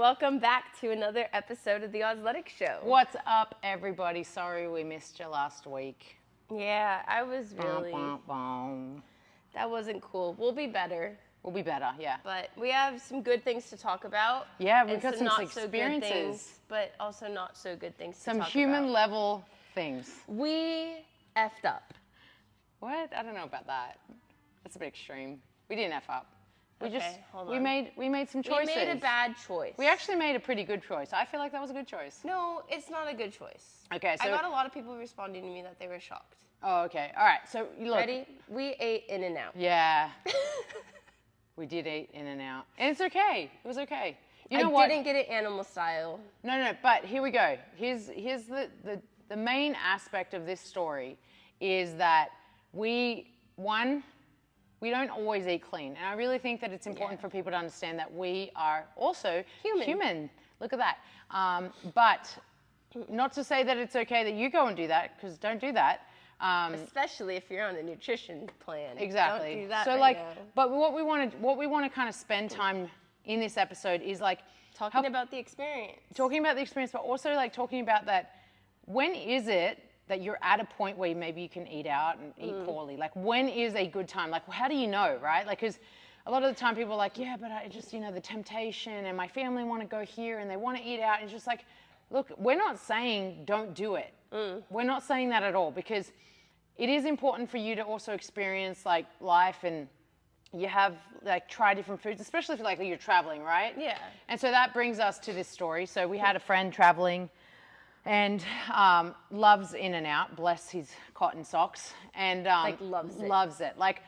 welcome back to another episode of the Ozletic Show. What's up, everybody? Sorry we missed you last week. Yeah, I was really... Bum, bum, bum. That wasn't cool. We'll be better. We'll be better, yeah. But we have some good things to talk about. Yeah, we've and got some not experiences. So good things, but also not so good things Some to talk human about. level things. We effed up. What? I don't know about that. That's a bit extreme. We didn't F up. Hold We on. made some choices. We made a bad choice. We actually made a pretty good choice. I feel like that was a good choice. No, it's not a good choice. Okay, so I got a lot of people responding to me that they were shocked. Oh, okay. All right. So look. Ready? We ate In-N-Out. Yeah. We did eat In-N-Out. And it's okay. It was okay. You know I what? didn't get it animal style. No, but here we go. Here's the main aspect of this story is that we don't always eat clean. And I really think that it's important for people to understand that we are also human. Look at that. But not to say that it's okay that you go and do that, because don't do that. Especially if you're on a nutrition plan. Exactly. Don't do that so right like, now. but what we want to kind of spend time in this episode is like Talking about the experience. Talking about the experience, but also like talking about that. When is it that you're at a point where maybe you can eat out and eat poorly? Like, when is a good time? Like, how do you know, right? Like, because a lot of the time people are like, yeah, but I just, the temptation and my family want to go here and they want to eat out. And it's just like, look, we're not saying don't do it. We're not saying that at all, because it is important for you to also experience like life, and you have like try different foods, especially if like you're traveling, right? Yeah. And so that brings us to this story. So we had a friend traveling and loves In-N-Out, bless his cotton socks, and Like, loves it. Loves it. Like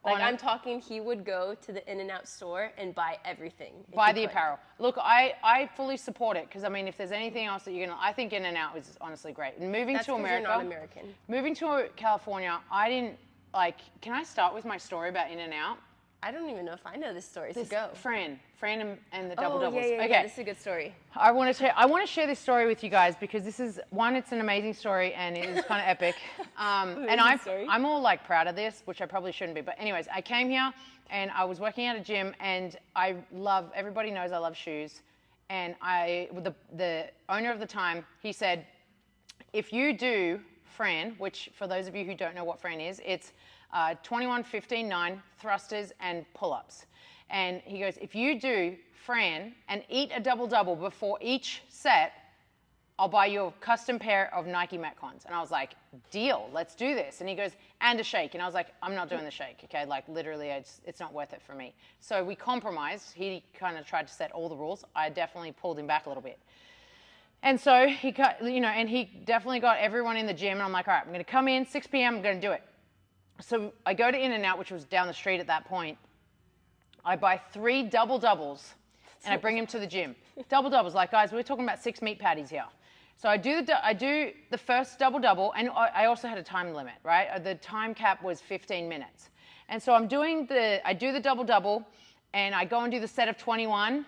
I'm talking, he would go to the In-N-Out store and buy everything. Buy the apparel. Look, I fully support it, because I mean, if there's anything else that I think In-N-Out is honestly great. And moving That's to 'cause America, you're not American. Moving to California, I didn't like. Can I start with my story about In-N-Out? I don't even know if I know this story, so go. Fran and the double Oh, doubles. yeah, Okay. this is a good story. I want to share this story with you guys, because this is it's an amazing story and it is kind of epic. And I'm all like proud of this, which I probably shouldn't be. But anyways, I came here and I was working at a gym, and everybody knows I love shoes. And the owner of the time, he said, if you do Fran, which for those of you who don't know what Fran is, it's 21, 15, 9 thrusters and pull-ups. And he goes, if you do Fran and eat a double-double before each set, I'll buy you a custom pair of Nike Metcons. And I was like, deal, let's do this. And he goes, and a shake. And I was like, I'm not doing the shake, okay? Like, literally, it's not worth it for me. So we compromised. He kind of tried to set all the rules. I definitely pulled him back a little bit. And so he got, and he definitely got everyone in the gym. And I'm like, all right, I'm going to come in, 6 p.m., I'm going to do it. So I go to In-N-Out, which was down the street at that point. I buy 3 double-doubles, and I bring them to the gym. Double-doubles, like, guys, we're talking about 6 meat patties here. So I do the first double-double, and I also had a time limit, right? The time cap was 15 minutes. And so I do the double-double, and I go and do the set of 21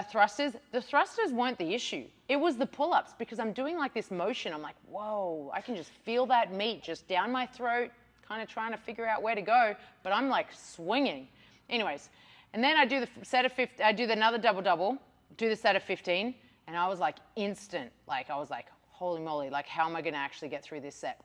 thrusters. The thrusters weren't the issue. It was the pull-ups, because I'm doing like this motion. I'm like, whoa, I can just feel that meat just down my throat, kind of trying to figure out where to go, but I'm like swinging. Anyways, and then I do the set of 15, I do another double-double, do the set of 15, and I was like instant. Like, I was like, holy moly, like, how am I going to actually get through this set?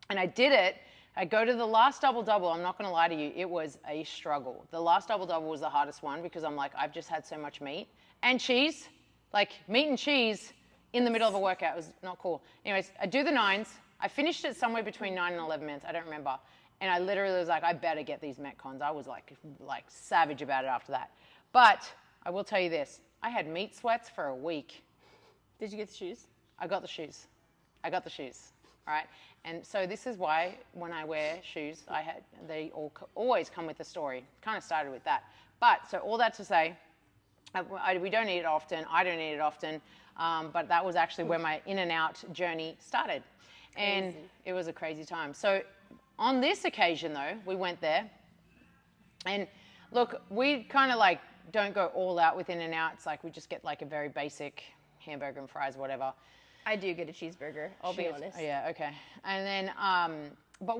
And I did it. I go to the last double-double. I'm not going to lie to you. It was a struggle. The last double-double was the hardest one, because I'm like, I've just had so much meat and cheese, like meat and cheese in the middle of a workout. It was not cool. Anyways, I do the 9s. I finished it somewhere between 9 and 11 minutes. I don't remember. And I literally was like, I better get these Metcons. I was like savage about it after that. But I will tell you this. I had meat sweats for a week. Did you get the shoes? I got the shoes. All right. And so this is why when I wear shoes, they always come with a story. Kind of started with that. But so all that to say, we don't eat it often. I don't eat it often. But that was actually where my In-N-Out journey started. And it was a crazy time. So on this occasion, though, we went there. And look, we kind of like don't go all out with In-N-Out. It's like we just get like a very basic hamburger and fries, whatever. I do get a cheeseburger, I'll be honest. Yeah, okay. And then, but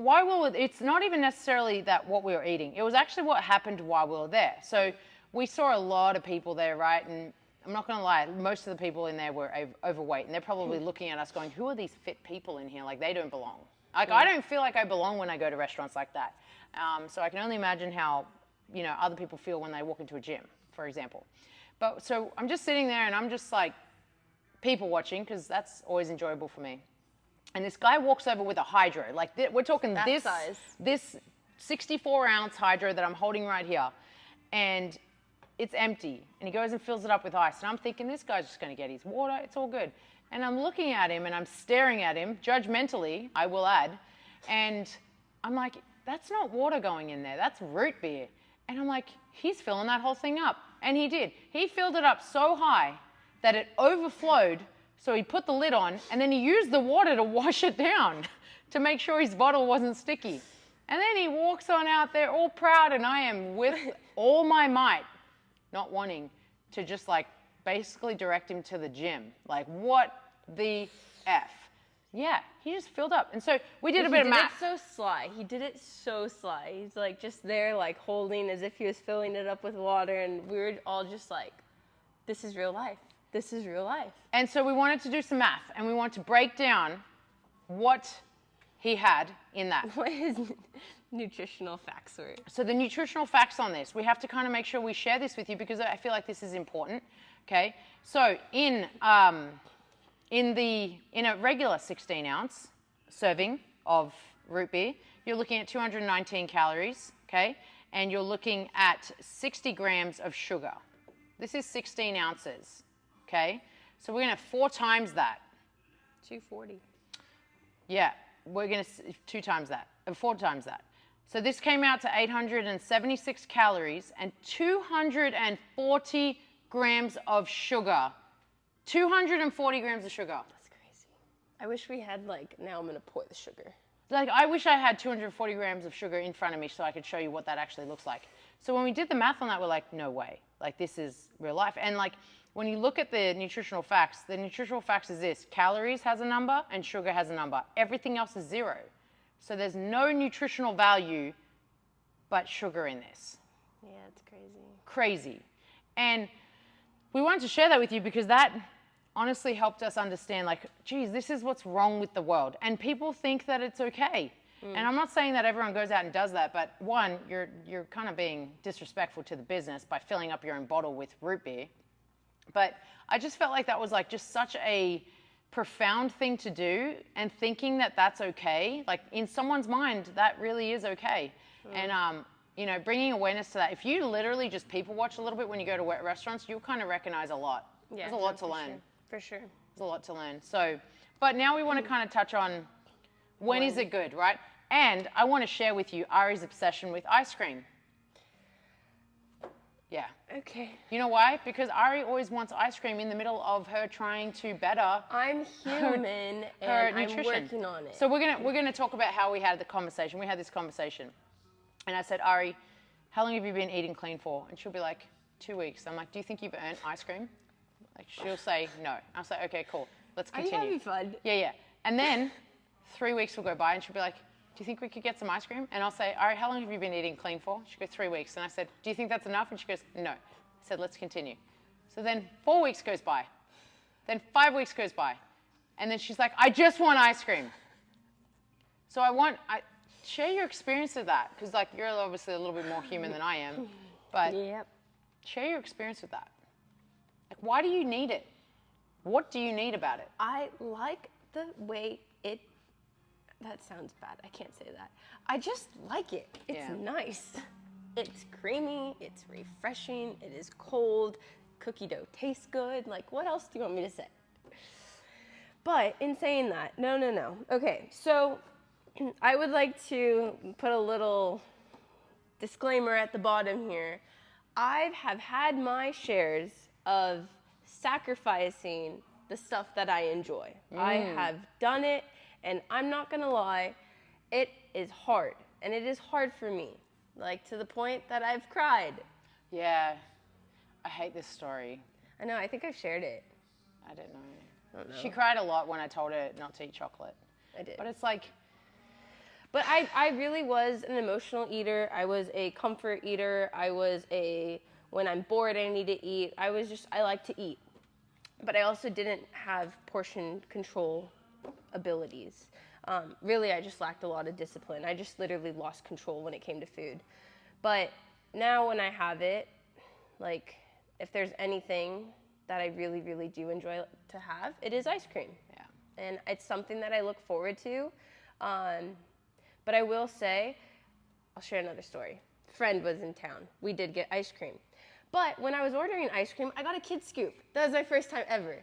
it's not even necessarily that what we were eating. It was actually what happened while we were there. So we saw a lot of people there, right? And I'm not going to lie, most of the people in there were overweight, and they're probably looking at us going, who are these fit people in here? Like, they don't belong. Like, I don't feel like I belong when I go to restaurants like that. So I can only imagine how, other people feel when they walk into a gym, for example. But so I'm just sitting there and I'm just like people watching, because that's always enjoyable for me. And this guy walks over with a hydro. Like, we're talking That this size. this 64-ounce hydro that I'm holding right here. And it's empty. And he goes and fills it up with ice. And I'm thinking, this guy's just going to get his water. It's all good. And I'm looking at him and I'm staring at him, judgmentally, I will add. And I'm like, that's not water going in there. That's root beer. And I'm like, he's filling that whole thing up. And he did. He filled it up so high that it overflowed. So he put the lid on and then he used the water to wash it down to make sure his bottle wasn't sticky. And then he walks on out there all proud, and I am with all my might, not wanting to just like basically direct him to the gym. Like, what the F? Yeah, he just filled up. And so we did a bit of math. He did it so sly. He did it so sly. He's like just there, like holding as if he was filling it up with water. And we were all just like, this is real life. This is real life. And so we wanted to do some math, and we wanted to break down what he had in that. What his nutritional facts were. So the nutritional facts on this, we have to kind of make sure we share this with you, because I feel like this is important. Okay, so in a regular 16-ounce serving of root beer, you're looking at 219 calories. Okay, and you're looking at 60 grams of sugar. This is 16 ounces. Okay, so we're going to 4 times that. 240. Yeah, we're going to 2 times that, 4 times that. So this came out to 876 calories and 240 grams of sugar. 240 grams of sugar. That's crazy. I wish we had now I'm going to pour the sugar. Like, I wish I had 240 grams of sugar in front of me so I could show you what that actually looks like. So when we did the math on that, we're like, no way. Like, this is real life. And when you look at the nutritional facts is this: calories has a number and sugar has a number. Everything else is 0. So there's no nutritional value but sugar in this. Yeah, it's crazy. Crazy. And we wanted to share that with you because that honestly helped us understand, geez, this is what's wrong with the world. And people think that it's okay. And I'm not saying that everyone goes out and does that, but one, you're kind of being disrespectful to the business by filling up your own bottle with root beer. But I just felt like that was just such a profound thing to do, and thinking that that's okay. Like, in someone's mind, that really is okay. And, bringing awareness to that. If you literally just people watch a little bit when you go to restaurants, you'll kind of recognize a lot. Yeah, there's a lot to learn. Sure. For sure. There's a lot to learn. So, but now we want to kind of touch on when is it good, right? And I want to share with you Ari's obsession with ice cream. Yeah. Okay. You know why? Because Ari always wants ice cream in the middle of her trying to better I'm human and nutrition. I'm working on it. So we're gonna talk about how we had the conversation. We had this conversation, and I said, Ari, how long have you been eating clean for? And she'll be like, 2 weeks. I'm like, do you think you've earned ice cream? Like, she'll say no. I'll say, okay, cool. Let's continue. Are you having fun? Yeah. And then 3 weeks will go by, and she'll be like, do you think we could get some ice cream? And I'll say, all right, how long have you been eating clean for? She goes, 3 weeks. And I said, do you think that's enough? And she goes, no. I said, let's continue. So then 4 weeks goes by. Then 5 weeks goes by. And then she's like, I just want ice cream. So share your experience of that. Because you're obviously a little bit more human than I am. But Yep. share your experience with that. Why do you need it? What do you need about it? I like the way it. That sounds bad. I can't say that. I just like it. It's nice. It's creamy. It's refreshing. It is cold. Cookie dough tastes good. What else do you want me to say? But in saying that, no. Okay, so I would like to put a little disclaimer at the bottom here. I have had my shares of sacrificing the stuff that I enjoy. I have done it. And I'm not gonna lie, it is hard. And it is hard for me. To the point that I've cried. Yeah. I hate this story. I know, I think I've shared it. I don't know. I don't know. She cried a lot when I told her not to eat chocolate. I did. But it's But I really was an emotional eater. I was a comfort eater. I was a When I'm bored, I need to eat. I like to eat. But I also didn't have portion control abilities. Really, I just lacked a lot of discipline. I just literally lost control when it came to food. But now when I have it, like, if there's anything that I really, really do enjoy to have, it is ice cream. Yeah. And it's something that I look forward to. But I will say, I'll share another story. Friend was in town. We did get ice cream. But when I was ordering ice cream, I got a kid scoop. That was my first time ever.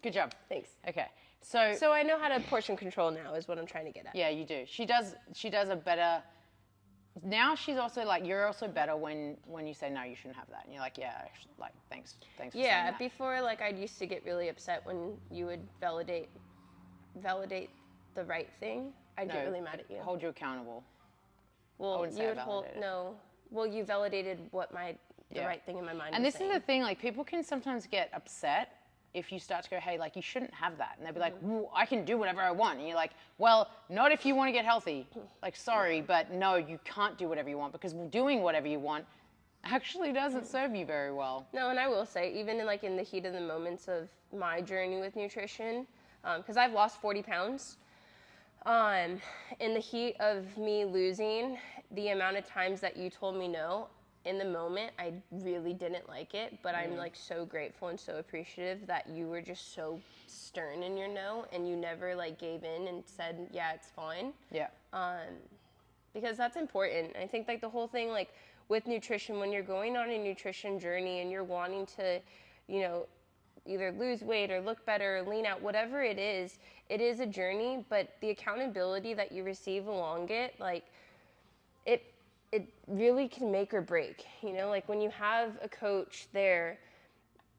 Good job. Thanks. Okay. So I know how to portion control now is what I'm trying to get at. Yeah, you do. She does a better, now she's also like, you're also better when you say, no, you shouldn't have that. And you're like, yeah, actually, like, thanks for saying that. Before, like, I used to get really upset when you would validate the right thing. I'd get really mad at you. Hold you accountable. Well, you would you validated what the right thing in my mind and was this is the thing, like, people can sometimes get upset if you start to go, hey, like, you shouldn't have that. And they'll be like, well, I can do whatever I want. And you're like, well, not if you want to get healthy. Like, sorry, but no, you can't do whatever you want, because doing whatever you want actually doesn't serve you very well. No, and I will say, even in the heat of the moments of my journey with nutrition, because I've lost 40 pounds, in the heat of me losing, the amount of times that you told me no, in the moment, I really didn't like it, but I'm like so grateful and so appreciative that you were just so stern in your no, and you never like gave in and said, yeah, it's fine. Yeah. Because that's important. I think like the whole thing, like with nutrition, when you're going on a nutrition journey and you're wanting to, you know, either lose weight or look better or lean out, whatever it is a journey, but the accountability that you receive along it, like it really can make or break, you know, like when you have a coach there,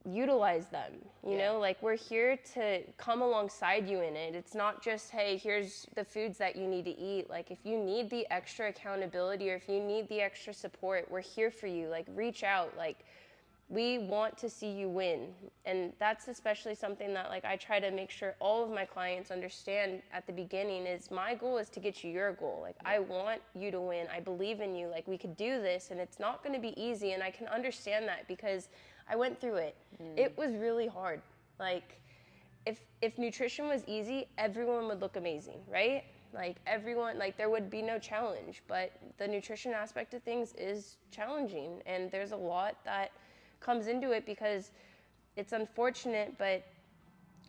utilize them, you know, like we're here to come alongside you in it. It's not just, hey, here's the foods that you need to eat. Like if you need the extra accountability or if you need the extra support, we're here for you. Like reach out, like we want to see you win. And that's especially something that like I try to make sure all of my clients understand at the beginning is my goal is to get you your goal. Like I want you to win. I believe in you. Like we could do this, and it's not going to be easy, and I can understand that because I went through it. It was really hard. Like if nutrition was easy, everyone would look amazing, right? Like everyone, like there would be no challenge, but the nutrition aspect of things is challenging, and there's a lot that comes into it because it's unfortunate, but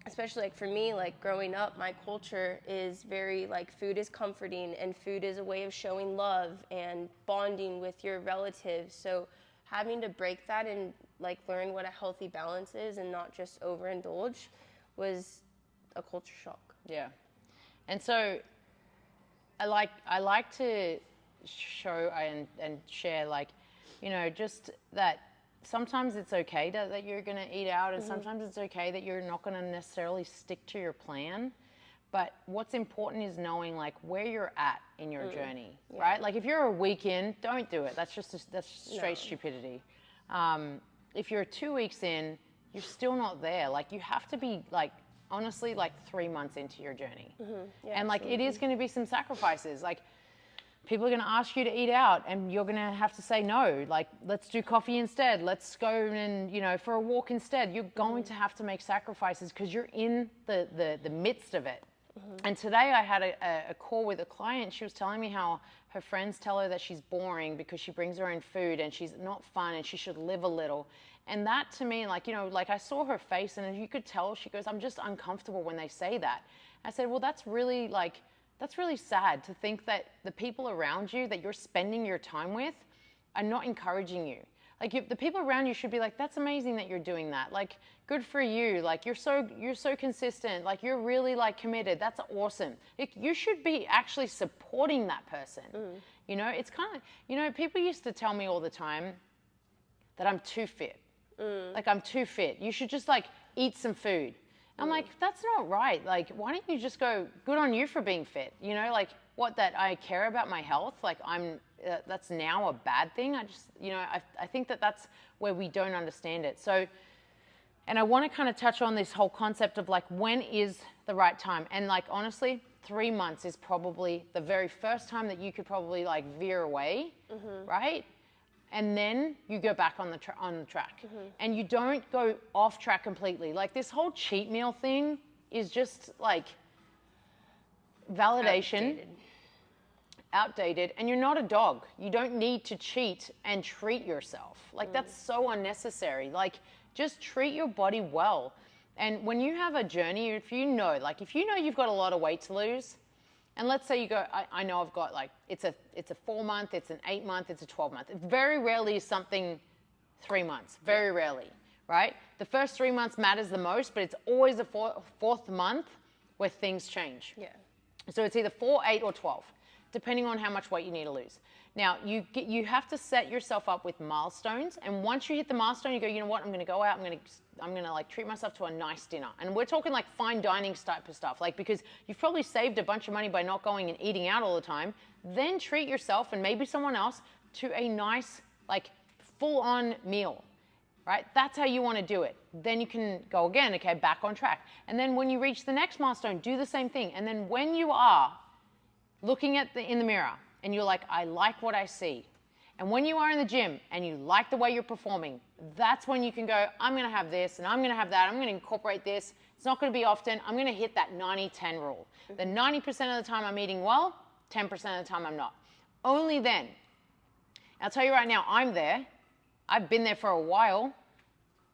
especially like for me, like growing up, my culture is very like food is comforting and food is a way of showing love and bonding with your relatives. So having to break that and like learn what a healthy balance is and not just overindulge was a culture shock. Yeah. And so I like to show and share, like, you know, just that sometimes it's okay that you're going to eat out, and sometimes it's okay that you're not going to necessarily stick to your plan. But what's important is knowing like where you're at in your journey, right? Like if you're a week in, don't do it. That's straight stupidity. If you're 2 weeks in, you're still not there. Like you have to be like, honestly, like 3 months into your journey. And like it is going to be some sacrifices. Like people are going to ask you to eat out and you're going to have to say no. Like, let's do coffee instead. Let's go and, you know, for a walk instead. You're going to have to make sacrifices because you're in the midst of it. And today I had a call with a client. She was telling me how her friends tell her that she's boring because she brings her own food and she's not fun and she should live a little. And that to me, like, you know, like I saw her face and you could tell, she goes, I'm just uncomfortable when they say that. I said, well, that's really sad to think that the people around you that you're spending your time with are not encouraging you. Like the people around you should be like, that's amazing that you're doing that. Like, good for you. Like, you're so consistent. Like, you're really like committed. That's awesome. You should be actually supporting that person. You know, it's kind of, you know, people used to tell me all the time that I'm too fit. Like, I'm too fit. You should just like eat some food. I'm like, that's not right. Like, why don't you just go, good on you for being fit? You know, like what, that I care about my health? Like that's now a bad thing. I just, you know, I think that's where we don't understand it. So, and I want to kind of touch on this whole concept of like, when is the right time? And like, honestly, 3 months is probably the very first time that you could probably like veer away, right? and then you go back on the track. And you don't go off track completely. Like this whole cheat meal thing is just like validation, outdated, and you're not a dog. You don't need to cheat and treat yourself. Like that's so unnecessary. Like just treat your body well. And when you have a journey, if you know you've got a lot of weight to lose, and let's say you go, I know I've got like, it's a 4 month, it's an 8 month, it's a 12 month. It very rarely is something 3 months, very rarely, right? The first 3 months matters the most, but it's always the fourth month where things change. Yeah. So it's either 4, 8, or 12, depending on how much weight you need to lose. Now, you have to set yourself up with milestones, and once you hit the milestone, you go, you know what, I'm gonna go out, I'm gonna like treat myself to a nice dinner. And we're talking like fine dining type of stuff, like because you've probably saved a bunch of money by not going and eating out all the time. Then treat yourself and maybe someone else to a nice, like full-on meal, right? That's how you wanna do it. Then you can go again, okay, back on track. And then when you reach the next milestone, do the same thing. And then when you are looking in the mirror, and you're like, I like what I see. And when you are in the gym and you like the way you're performing, that's when you can go, I'm gonna have this and I'm gonna have that, I'm gonna incorporate this. It's not gonna be often, I'm gonna hit that 90-10 rule. The 90% of the time I'm eating well, 10% of the time I'm not. Only then. I'll tell you right now, I'm there. I've been there for a while,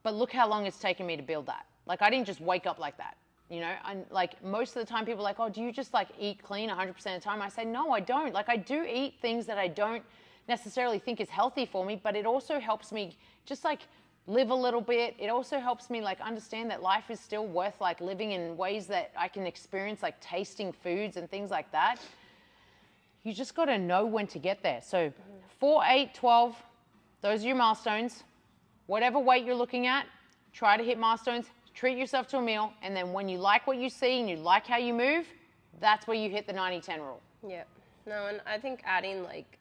but look how long it's taken me to build that. Like I didn't just wake up like that. You know, and like most of the time people are like, oh, do you just like eat clean 100% of the time? I say, no, I don't. Like I do eat things that I don't necessarily think is healthy for me, but it also helps me just like live a little bit. It also helps me like understand that life is still worth like living in ways that I can experience, like tasting foods and things like that. You just got to know when to get there. So 4, 8, 12, those are your milestones. Whatever weight you're looking at, try to hit milestones. Treat yourself to a meal, and then when you like what you see and you like how you move, that's where you hit the 90-10 rule. Yeah. No, and I think adding like,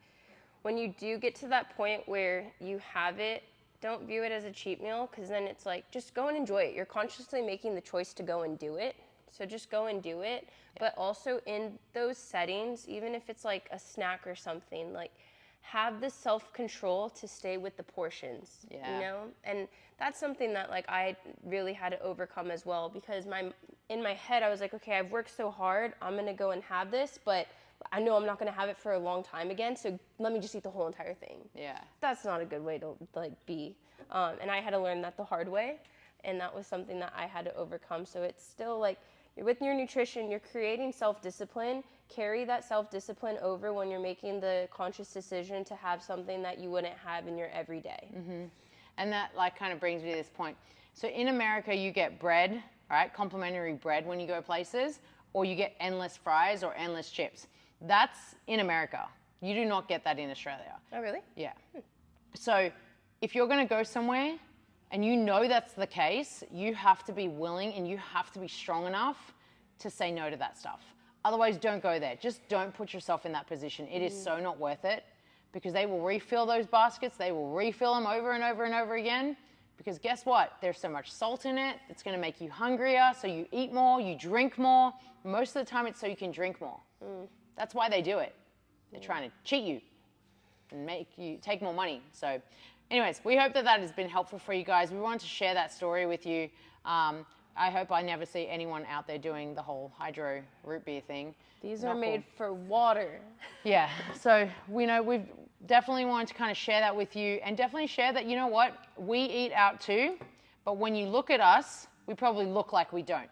when you do get to that point where you have it, don't view it as a cheat meal, because then it's like, just go and enjoy it. You're consciously making the choice to go and do it. So just go and do it. Yeah. But also in those settings, even if it's like a snack or something, like have the self-control to stay with the portions, you know? And that's something that like I really had to overcome as well, because in my head I was like, okay, I've worked so hard, I'm gonna go and have this, but I know I'm not gonna have it for a long time again, so let me just eat the whole entire thing. Yeah. That's not a good way to like be. And I had to learn that the hard way, and that was something that I had to overcome. So it's still like, with your nutrition, you're creating self-discipline. Carry that self-discipline over when you're making the conscious decision to have something that you wouldn't have in your everyday. Mm-hmm. And that like kind of brings me to this point. So in America, you get bread, right? Complimentary bread when you go places, or you get endless fries or endless chips. That's in America. You do not get that in Australia. Oh, really? Yeah. So if you're going to go somewhere and you know that's the case, you have to be willing and you have to be strong enough to say no to that stuff. Otherwise, don't go there. Just don't put yourself in that position. It is so not worth it, because they will refill those baskets. They will refill them over and over and over again, because guess what? There's so much salt in it. It's going to make you hungrier, so you eat more, you drink more. Most of the time, it's so you can drink more. That's why they do it. They're trying to cheat you and make you take more money. So anyways, we hope that has been helpful for you guys. We wanted to share that story with you. I hope I never see anyone out there doing the whole hydro root beer thing. These are made for water. Yeah, so we've definitely wanted to kind of share that with you, and definitely share that, you know what, we eat out too, but when you look at us, we probably look like we don't.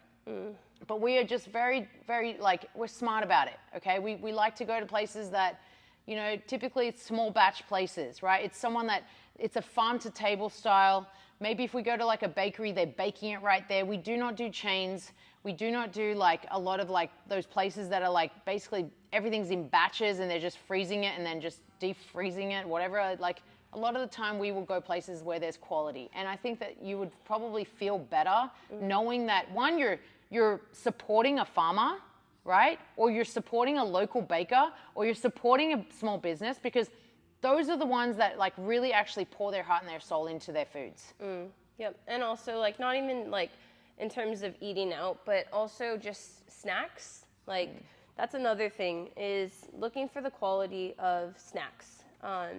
But we are just very, very, like, we're smart about it, okay? We like to go to places that, you know, typically it's small batch places, right? It's a farm to table style. Maybe if we go to like a bakery, they're baking it right there. We do not do chains. We do not do like a lot of like those places that are like basically everything's in batches and they're just freezing it and then just deep freezing it, whatever. Like a lot of the time we will go places where there's quality. And I think that you would probably feel better knowing that, one, you're supporting a farmer, right? Or you're supporting a local baker, or you're supporting a small business, because those are the ones that like really actually pour their heart and their soul into their foods. Yep. And also like not even like in terms of eating out, but also just snacks. Like that's another thing, is looking for the quality of snacks.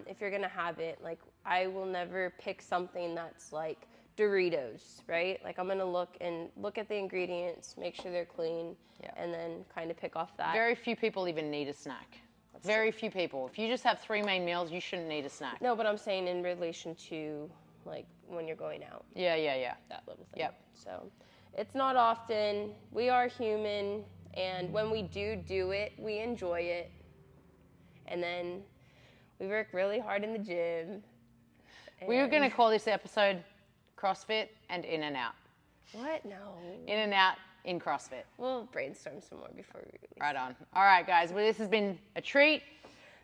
if you're gonna have it. Like, I will never pick something that's like Doritos, right? Like, I'm gonna look at the ingredients, make sure they're clean, and then kind of pick off that. Very few people even need a snack. Very few people. If you just have 3 main meals, you shouldn't need a snack. No, but I'm saying in relation to, like, when you're going out. Yeah. That little thing. Yep. So, it's not often. We are human, and when we do it, we enjoy it. And then we work really hard in the gym. We were going to call this episode CrossFit and In and Out. What? No. In and Out in CrossFit. We'll brainstorm some more before we release. Right on. All right, guys. Well, this has been a treat.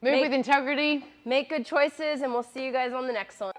Move with integrity. Make good choices, and we'll see you guys on the next one.